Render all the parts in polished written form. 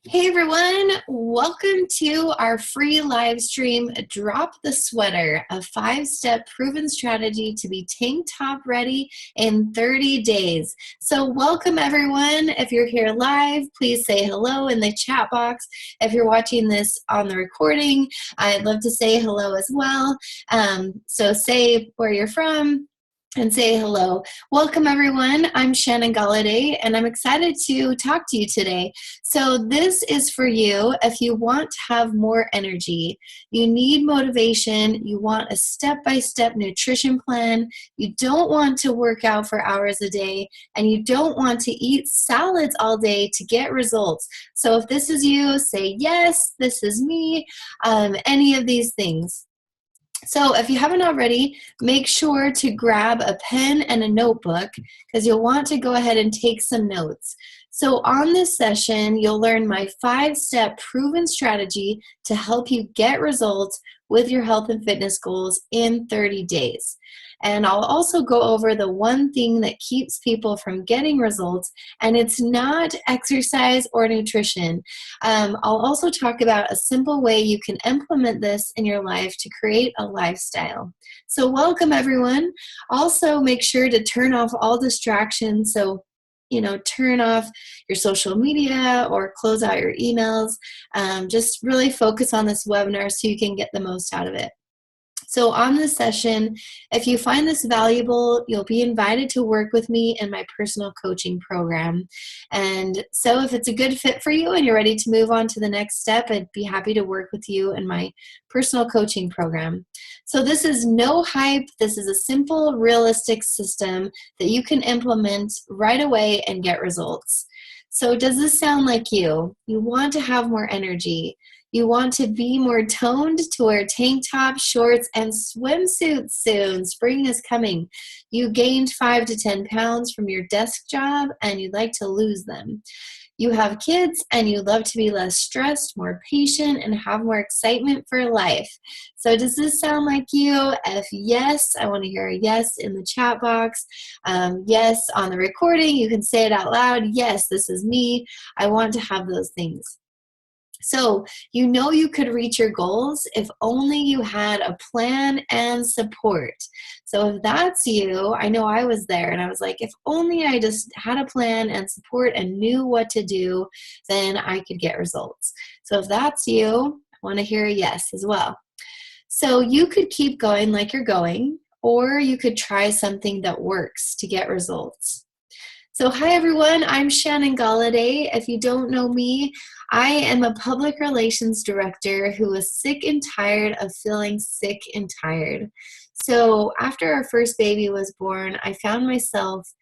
Hey everyone, welcome to our free live stream, Drop the Sweater, a 5-step proven strategy to be tank top ready in 30 days. So welcome everyone. If you're here live, please say hello in the chat box. If you're watching this on the recording, I'd love to say hello as well. So say where you're from and say hello. Welcome everyone. I'm Shannon Galladay and I'm excited to talk to you today. So this is for you if you want to have more energy, you need motivation, you want a step-by-step nutrition plan, you don't want to work out for hours a day, and you don't want to eat salads all day to get results. So if this is you, say yes, this is me, any of these things. So if you haven't already, make sure to grab a pen and a notebook because you'll want to go ahead and take some notes. So on this session, you'll learn my 5-step proven strategy to help you get results with your health and fitness goals in 30 days. And I'll also go over the one thing that keeps people from getting results, and it's not exercise or nutrition. I'll also talk about a simple way you can implement this in your life to create a lifestyle. So welcome everyone. Also make sure to turn off all distractions. So turn off your social media or close out your emails. Just really focus on this webinar so you can get the most out of it. So on this session, if you find this valuable, you'll be invited to work with me in my personal coaching program. And so if it's a good fit for you and you're ready to move on to the next step, I'd be happy to work with you in my personal coaching program. So this is no hype. This is a simple, realistic system that you can implement right away and get results. So does this sound like you? You want to have more energy. You want to be more toned, to wear tank tops, shorts, and swimsuits soon. Spring is coming. You gained 5 to 10 pounds from your desk job and you'd like to lose them. You have kids and you love to be less stressed, more patient, and have more excitement for life. So does this sound like you? If yes, I want to hear a yes in the chat box. Yes on the recording. You can say it out loud. Yes, this is me. I want to have those things. So you could reach your goals if only you had a plan and support. So if that's you, I know I was there and I was like, if only I just had a plan and support and knew what to do, then I could get results. So if that's you, I want to hear a yes as well. So you could keep going like you're going, or you could try something that works to get results. So hi everyone, I'm Shannon Galladay. If you don't know me, I am a public relations director who was sick and tired of feeling sick and tired. So after our first baby was born, I found myself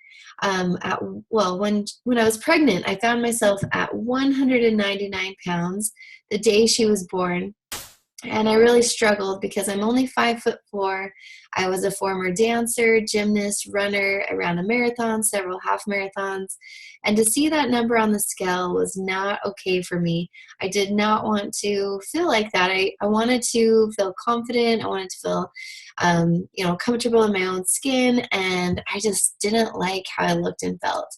when I was pregnant, I found myself at 199 pounds the day she was born. And I really struggled because I'm only 5'4". I was a former dancer, gymnast, runner. I ran a marathon, several half marathons. And to see that number on the scale was not okay for me. I did not want to feel like that. I wanted to feel confident. I wanted to feel, comfortable in my own skin. And I just didn't like how I looked and felt.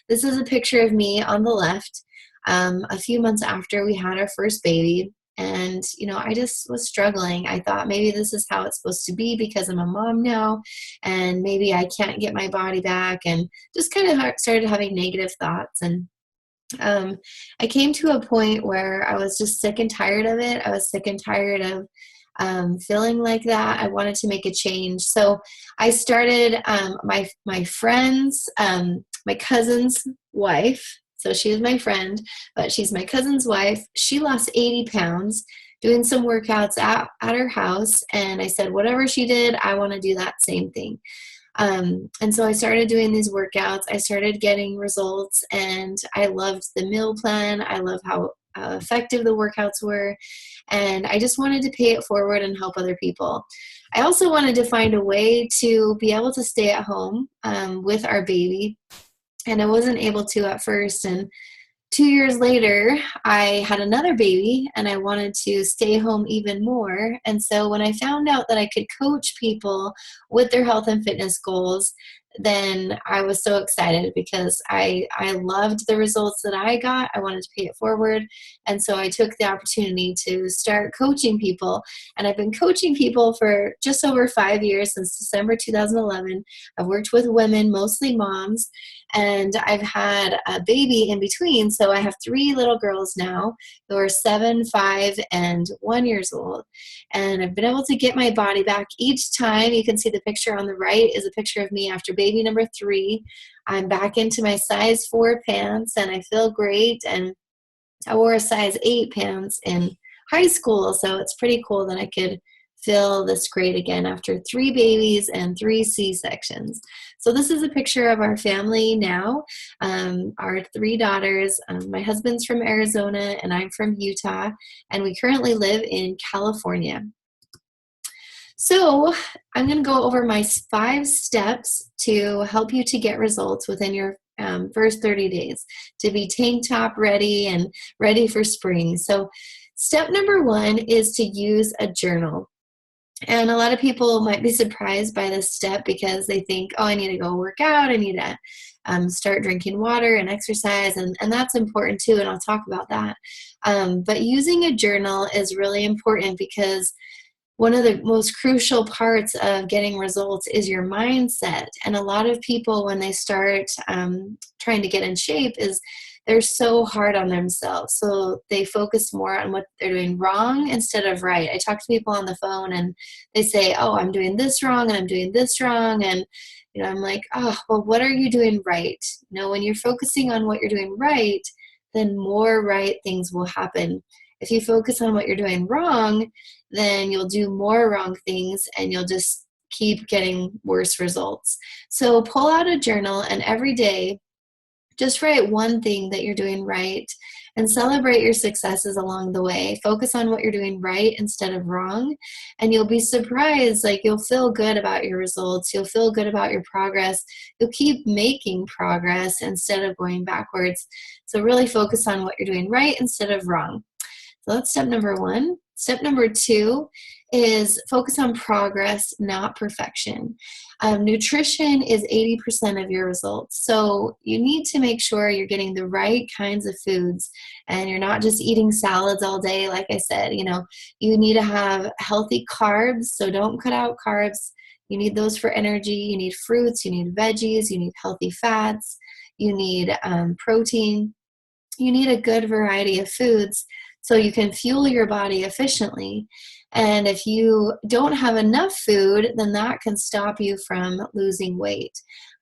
This is a picture of me on the left a few months after we had our first baby. And, I just was struggling. I thought maybe this is how it's supposed to be because I'm a mom now and maybe I can't get my body back, and just kind of started having negative thoughts. And I came to a point where I was just sick and tired of it. I was sick and tired of feeling like that. I wanted to make a change. So I started my friend's, my cousin's wife. So she was my friend, but she's my cousin's wife. She lost 80 pounds doing some workouts at her house. And I said, whatever she did, I want to do that same thing. And so I started doing these workouts. I started getting results, and I loved the meal plan. I love how effective the workouts were. And I just wanted to pay it forward and help other people. I also wanted to find a way to be able to stay at home with our baby. And I wasn't able to at first. And 2 years later, I had another baby and I wanted to stay home even more. And so when I found out that I could coach people with their health and fitness goals, then I was so excited because I loved the results that I got. I wanted to pay it forward. And so I took the opportunity to start coaching people. And I've been coaching people for just over 5 years, since December 2011. I've worked with women, mostly moms, and I've had a baby in between. So I have 3 little girls now who are 7, 5, and 1 years old. And I've been able to get my body back each time. You can see the picture on the right is a picture of me after baby number 3. I'm back into my size 4 pants and I feel great. And I wore a size 8 pants in high school, so it's pretty cool that I could feel this great again after 3 babies and 3 C-sections. So this is a picture of our family now, our 3 daughters. My husband's from Arizona and I'm from Utah, and we currently live in California. So I'm going to go over my 5 steps to help you to get results within your first 30 days to be tank top ready and ready for spring. So step number 1 is to use a journal. And a lot of people might be surprised by this step because they think, oh, I need to go work out. I need to start drinking water and exercise. And that's important too. And I'll talk about that. But using a journal is really important because one of the most crucial parts of getting results is your mindset. And a lot of people, when they start trying to get in shape, is they're so hard on themselves. So they focus more on what they're doing wrong instead of right. I talk to people on the phone and they say, oh, I'm doing this wrong and I'm doing this wrong. And I'm like, oh, well, what are you doing right? When you're focusing on what you're doing right, then more right things will happen. If you focus on what you're doing wrong, then you'll do more wrong things and you'll just keep getting worse results. So pull out a journal and every day, just write one thing that you're doing right and celebrate your successes along the way. Focus on what you're doing right instead of wrong. And you'll be surprised, you'll feel good about your results. You'll feel good about your progress. You'll keep making progress instead of going backwards. So really focus on what you're doing right instead of wrong. So that's step number 1. Step number 2 is focus on progress, not perfection. Nutrition is 80% of your results. So you need to make sure you're getting the right kinds of foods and you're not just eating salads all day. Like I said, you need to have healthy carbs. So don't cut out carbs. You need those for energy. You need fruits. You need veggies. You need healthy fats. You need protein. You need a good variety of foods so you can fuel your body efficiently. And if you don't have enough food, then that can stop you from losing weight.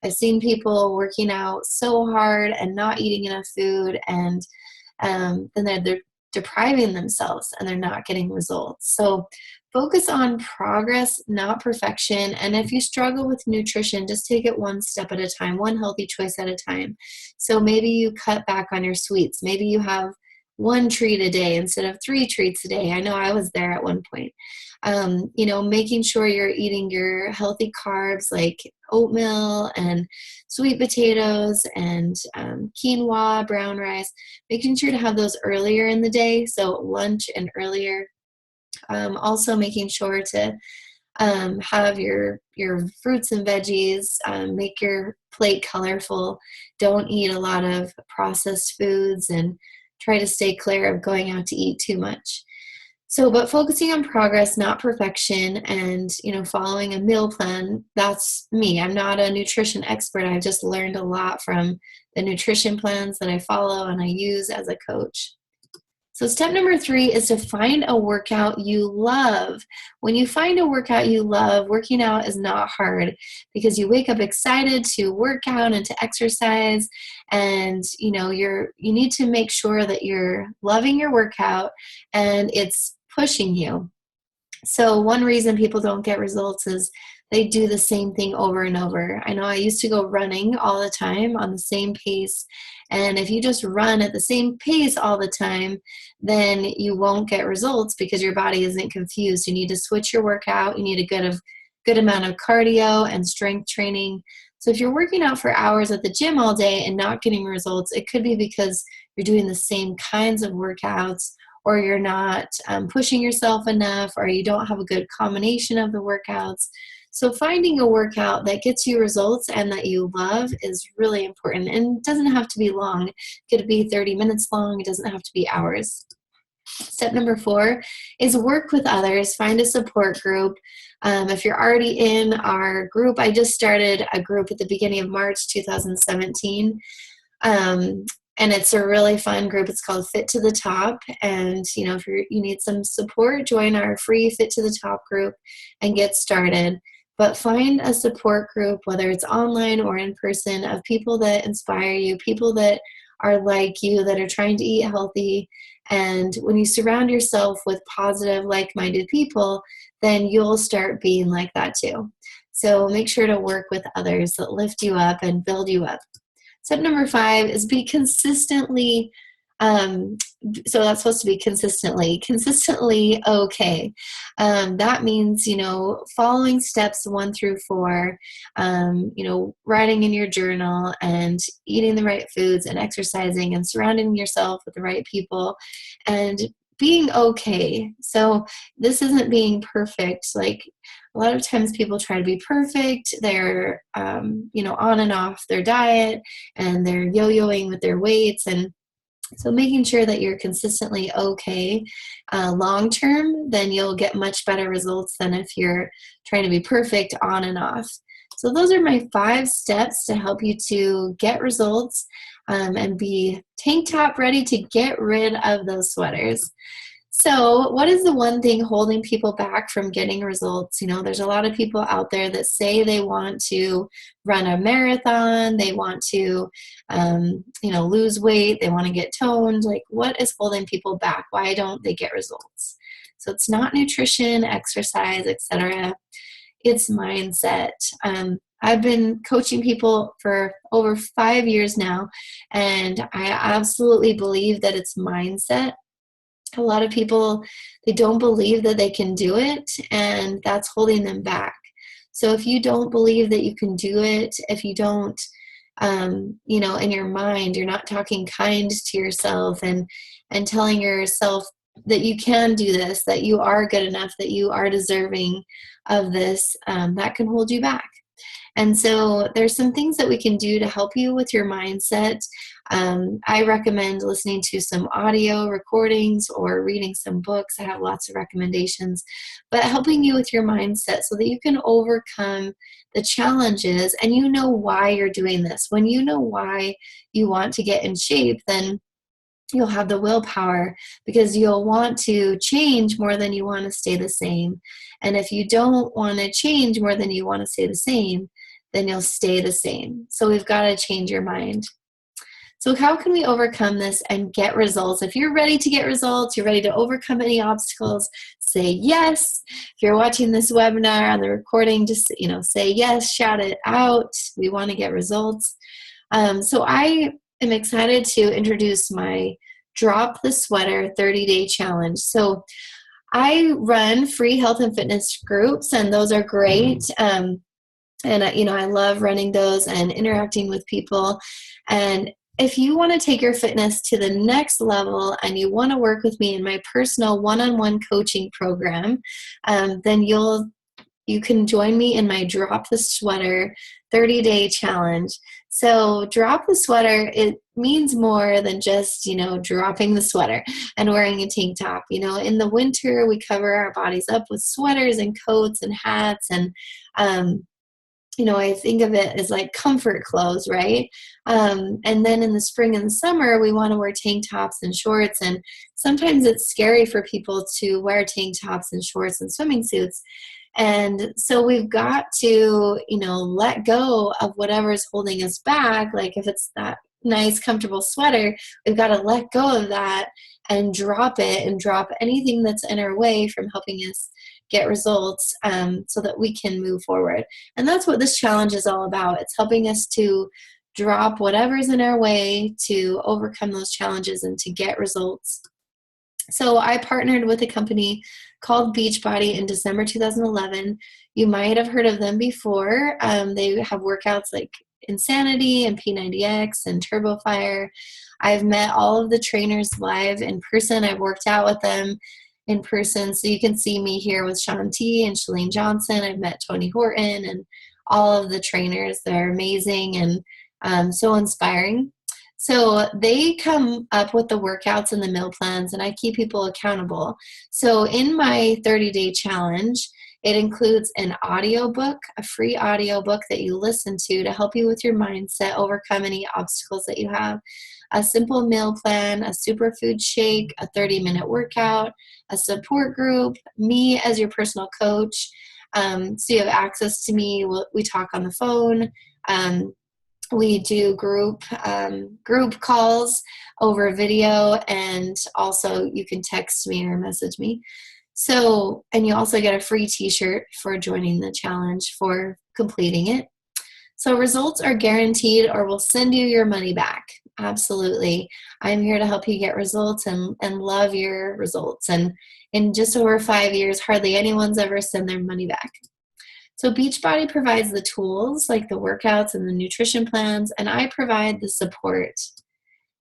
I've seen people working out so hard and not eating enough food, and then they're depriving themselves and they're not getting results. So focus on progress, not perfection. And if you struggle with nutrition, just take it one step at a time, one healthy choice at a time. So maybe you cut back on your sweets. Maybe you have 1 treat a day instead of 3 treats a day. I know I was there at one point. Making sure you're eating your healthy carbs like oatmeal and sweet potatoes and quinoa, brown rice, making sure to have those earlier in the day, so lunch and earlier. Also making sure to have your fruits and veggies, make your plate colorful. Don't eat a lot of processed foods and try to stay clear of going out to eat too much. So, but focusing on progress, not perfection, and, following a meal plan, that's me. I'm not a nutrition expert. I've just learned a lot from the nutrition plans that I follow and I use as a coach. So step number 3 is to find a workout you love. When you find a workout you love, working out is not hard because you wake up excited to work out and to exercise, and you need to make sure that you're loving your workout and it's pushing you. So one reason people don't get results is they do the same thing over and over. I know I used to go running all the time on the same pace. And if you just run at the same pace all the time, then you won't get results because your body isn't confused. You need to switch your workout. You need a good amount of cardio and strength training. So if you're working out for hours at the gym all day and not getting results, it could be because you're doing the same kinds of workouts, or you're not pushing yourself enough, or you don't have a good combination of the workouts. So finding a workout that gets you results and that you love is really important, and it doesn't have to be long. It could be 30 minutes long. It doesn't have to be hours. Step number 4 is work with others. Find a support group. If you're already in our group, I just started a group at the beginning of March 2017. Um, and it's a really fun group. It's called Fit to the Top. And, if you need some support, join our free Fit to the Top group and get started. But find a support group, whether it's online or in person, of people that inspire you, people that are like you, that are trying to eat healthy. And when you surround yourself with positive, like-minded people, then you'll start being like that too. So make sure to work with others that lift you up and build you up. Step number 5 is be consistently, so that's supposed to be consistently okay. That means, following steps 1 through 4, writing in your journal and eating the right foods and exercising and surrounding yourself with the right people and being okay. So this isn't being perfect. Like, a lot of times people try to be perfect. They're, on and off their diet, and they're yo-yoing with their weights. And so making sure that you're consistently okay long term, then you'll get much better results than if you're trying to be perfect on and off. So those are my 5 steps to help you to get results and be tank top ready to get rid of those sweaters. So what is the one thing holding people back from getting results? There's a lot of people out there that say they want to run a marathon, they want to, lose weight, they want to get toned. Like, what is holding people back? Why don't they get results? So it's not nutrition, exercise, etc. It's mindset. I've been coaching people for over 5 years now, and I absolutely believe that it's mindset. A lot of people, they don't believe that they can do it, and that's holding them back. So if you don't believe that you can do it, if you don't, in your mind, you're not talking kind to yourself and telling yourself that you can do this, that you are good enough, that you are deserving of this, that can hold you back. And so there's some things that we can do to help you with your mindset. I recommend listening to some audio recordings or reading some books. I have lots of recommendations, but helping you with your mindset so that you can overcome the challenges and you know why you're doing this. When you know why you want to get in shape, then you'll have the willpower, because you'll want to change more than you want to stay the same. And if you don't want to change more than you want to stay the same, then you'll stay the same. So we've got to change your mind. So how can we overcome this and get results? If you're ready to get results, you're ready to overcome any obstacles, say yes. If you're watching this webinar on the recording, just say yes, shout it out. We want to get results. So I am excited to introduce my Drop the Sweater 30-day challenge. So I run free health and fitness groups, and those are great. And I love running those and interacting with people. And if you want to take your fitness to the next level and you want to work with me in my personal one-on-one coaching program, then you can join me in my Drop the Sweater 30-day challenge. So Drop the Sweater, it means more than just, dropping the sweater and wearing a tank top. In the winter, we cover our bodies up with sweaters and coats and hats, and I think of it as like comfort clothes, right? And then in the spring and the summer, we want to wear tank tops and shorts. And sometimes it's scary for people to wear tank tops and shorts and swimming suits. And so we've got to, let go of whatever's holding us back. Like if it's that nice, comfortable sweater, we've got to let go of that and drop it and drop anything that's in our way from helping us get results, so that we can move forward. And that's what this challenge is all about. It's helping us to drop whatever's in our way to overcome those challenges and to get results. So I partnered with a company called Beachbody in December 2011. You might have heard of them before. They have workouts like Insanity and P90X and TurboFire. I've met all of the trainers live in person. I've worked out with them. in person. So you can see me here with Shanti and Shalene Johnson. I've met Tony Horton and all of the trainers. They're amazing and so inspiring. So they come up with the workouts and the meal plans, and I keep people accountable. So in my 30-day challenge, it includes an audiobook, a free audiobook that you listen to help you with your mindset, overcome any obstacles that you have, a simple meal plan, a superfood shake, a 30-minute workout, a support group, me as your personal coach. So you have access to me. We talk on the phone. We do group calls over video, and also you can text me or message me. So, and you also get a free t-shirt for joining the challenge for completing it. So results are guaranteed, or we'll send you your money back. Absolutely. I'm here to help you get results and love your results. And in just over 5 years, hardly anyone's ever sent their money back. So Beachbody provides the tools like the workouts and the nutrition plans, and I provide the support.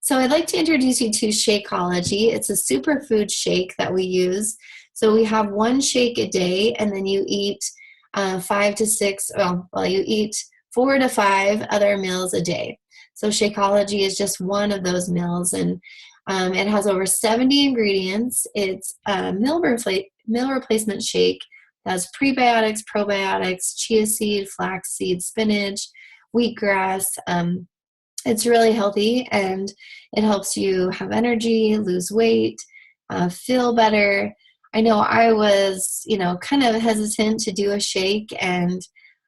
So I'd like to introduce you to Shakeology. It's a superfood shake that we use. So we have one shake a day, and then you eat 5 to 6, you eat 4 to 5 other meals a day. So Shakeology is just one of those meals, and it has over 70 ingredients. It's a meal replacement shake. That's prebiotics, probiotics, chia seed, flax seed, spinach, wheatgrass. It's really healthy, and it helps you have energy, lose weight, feel better. I know I was, kind of hesitant to do a shake, and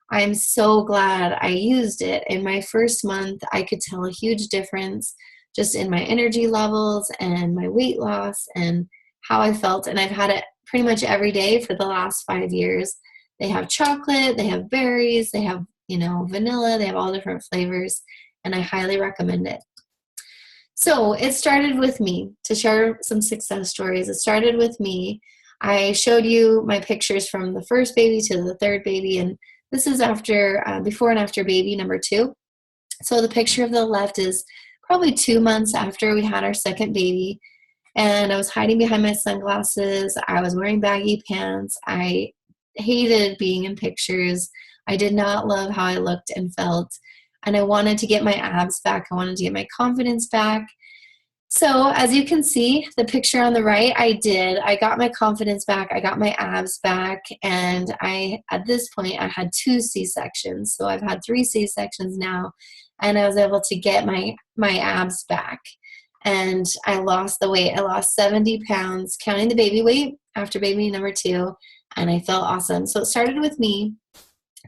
I'm so glad I used it. In my first month, I could tell a huge difference just in my energy levels and my weight loss and how I felt. And I've had it pretty much every day for the last 5 years. They have chocolate, they have berries, they have, vanilla, they have all different flavors, and I highly recommend it. So it started with me, to share some success stories. It started with me. I showed you my pictures from the first baby to the third baby, and this is before and after baby number 2. So the picture of the left is probably 2 months after we had our second baby. And I was hiding behind my sunglasses. I was wearing baggy pants. I hated being in pictures. I did not love how I looked and felt. And I wanted to get my abs back. I wanted to get my confidence back. So as you can see, the picture on the right, I did. I got my confidence back. I got my abs back. And at this point, I had 2 C-sections. So I've had 3 C-sections now. And I was able to get my abs back. And I lost the weight. I lost 70 pounds, counting the baby weight after baby number 2, and I felt awesome. So it started with me.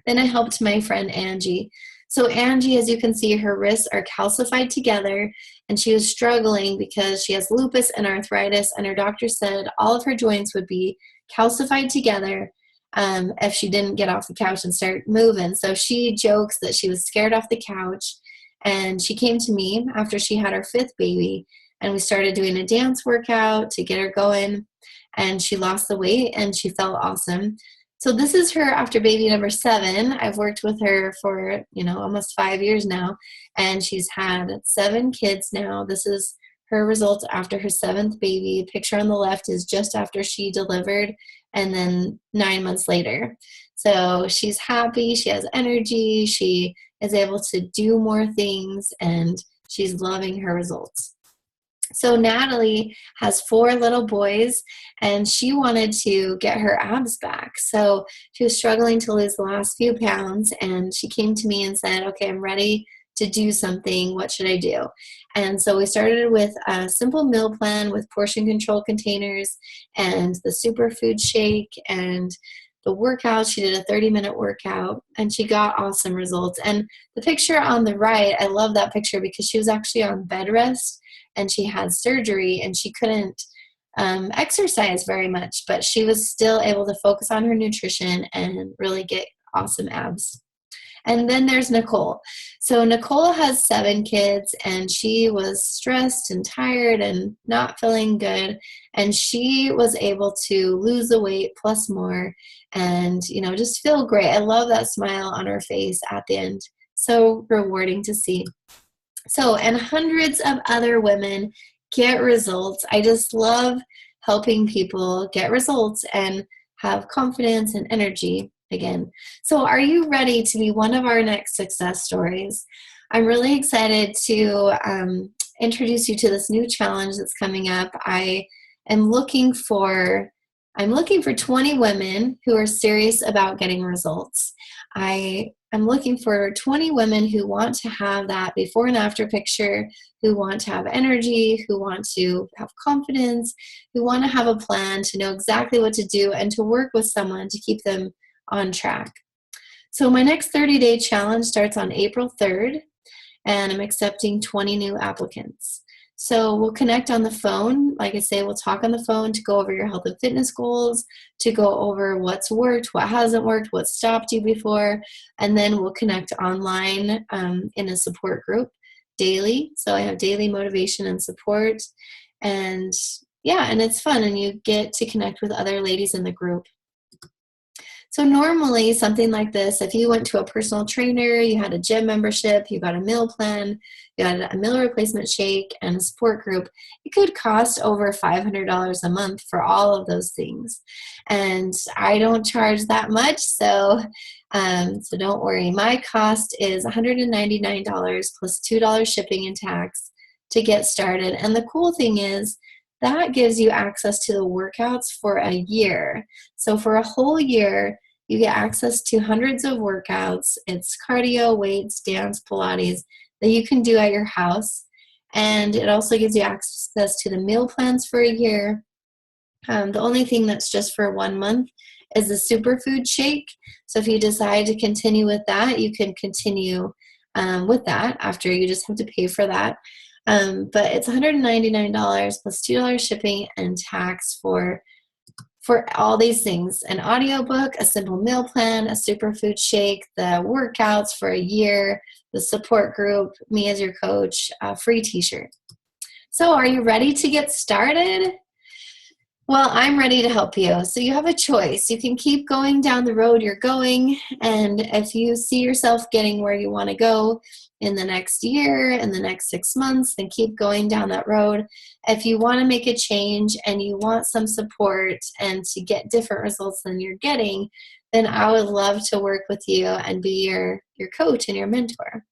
Then I helped my friend Angie. So Angie, as you can see, her wrists are calcified together, and she was struggling because she has lupus and arthritis, and her doctor said all of her joints would be calcified together if she didn't get off the couch and start moving. So she jokes that she was scared off the couch. And she came to me after she had her 5th baby, and we started doing a dance workout to get her going, and she lost the weight and she felt awesome. So this is her after baby number 7. I've worked with her for, almost 5 years now, and she's had 7 kids now. This is her results after her 7th baby. Picture on the left is just after she delivered, and then 9 months later. So she's happy, she has energy, she is able to do more things, and she's loving her results. So Natalie has 4 little boys, and she wanted to get her abs back. So she was struggling to lose the last few pounds, and she came to me and said, okay, I'm ready to do something. What should I do? And so we started with a simple meal plan with portion control containers and the superfood shake and the workout. She did a 30-minute workout, and she got awesome results. And the picture on the right, I love that picture because she was actually on bed rest, and she had surgery, and she couldn't exercise very much, but she was still able to focus on her nutrition and really get awesome abs. And then there's Nicole. So Nicole has 7 kids, and she was stressed and tired and not feeling good. And she was able to lose the weight plus more and, just feel great. I love that smile on her face at the end. So rewarding to see. So, and hundreds of other women get results. I just love helping people get results and have confidence and energy again. So, are you ready to be one of our next success stories? I'm really excited to introduce you to this new challenge that's coming up. am looking for I'm looking for 20 women who are serious about getting results. I'm looking for 20 women who want to have that before and after picture, who want to have energy, who want to have confidence, who want to have a plan to know exactly what to do and to work with someone to keep them on track. So my next 30-day challenge starts on April 3rd, and I'm accepting 20 new applicants. So we'll connect on the phone. Like I say, we'll talk on the phone to go over your health and fitness goals, to go over what's worked, what hasn't worked, what stopped you before, and then we'll connect online in a support group daily. So I have daily motivation and support, and yeah, and it's fun, and you get to connect with other ladies in the group. So normally something like this, if you went to a personal trainer, you had a gym membership, you got a meal plan, you had a meal replacement shake and a support group, it could cost over $500 a month for all of those things. And I don't charge that much, so don't worry. My cost is $199 plus $2 shipping and tax to get started. And the cool thing is that gives you access to the workouts for a year. So for a whole year, you get access to hundreds of workouts. It's cardio, weights, dance, Pilates that you can do at your house. And it also gives you access to the meal plans for a year. The only thing that's just for 1 month is the superfood shake. So if you decide to continue with that, you can continue with that after. You just have to pay for that. But it's $199 plus $2 shipping and tax for all these things: an audiobook, a simple meal plan, a superfood shake, the workouts for a year, the support group, me as your coach, a free t-shirt. So are you ready to get started? Well, I'm ready to help you. So you have a choice. You can keep going down the road you're going, and if you see yourself getting where you want to go in the next year, in the next 6 months, then keep going down that road. If you want to make a change and you want some support and to get different results than you're getting, then I would love to work with you and be your coach and your mentor.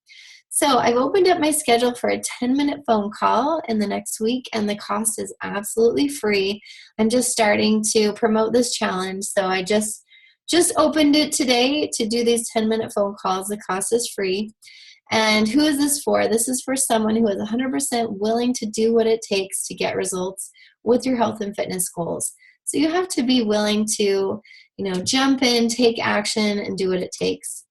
So I've opened up my schedule for a 10-minute phone call in the next week, and the cost is absolutely free. I'm just starting to promote this challenge, so I just opened it today to do these 10-minute phone calls. The cost is free. And who is this for? This is for someone who is 100% willing to do what it takes to get results with your health and fitness goals. So you have to be willing to, jump in, take action, and do what it takes.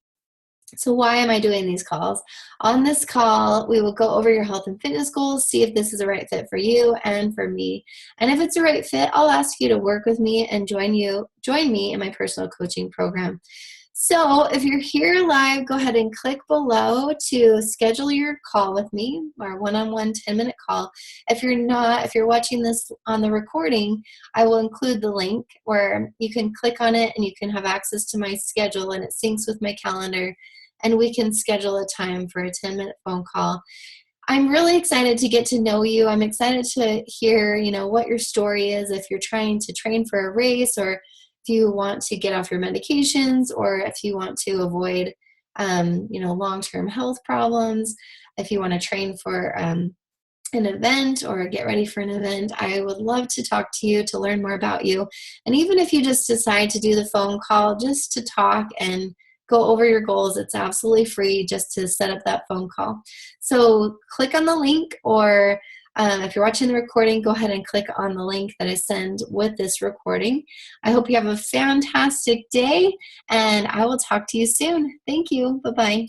So why am I doing these calls? On this call, we will go over your health and fitness goals, see if this is a right fit for you and for me. And if it's a right fit, I'll ask you to work with me and join me in my personal coaching program. So if you're here live, go ahead and click below to schedule your call with me, our one-on-one 10-minute call. If you're watching this on the recording, I will include the link where you can click on it and you can have access to my schedule, and it syncs with my calendar, and we can schedule a time for a 10-minute phone call. I'm really excited to get to know you. I'm excited to hear, what your story is, if you're trying to train for a race, or if you want to get off your medications, or if you want to avoid, long-term health problems, if you want to train for an event or get ready for an event. I would love to talk to you, to learn more about you. And even if you just decide to do the phone call just to talk and go over your goals, it's absolutely free just to set up that phone call. So click on the link, or if you're watching the recording, go ahead and click on the link that I send with this recording. I hope you have a fantastic day, and I will talk to you soon. Thank you. Bye-bye.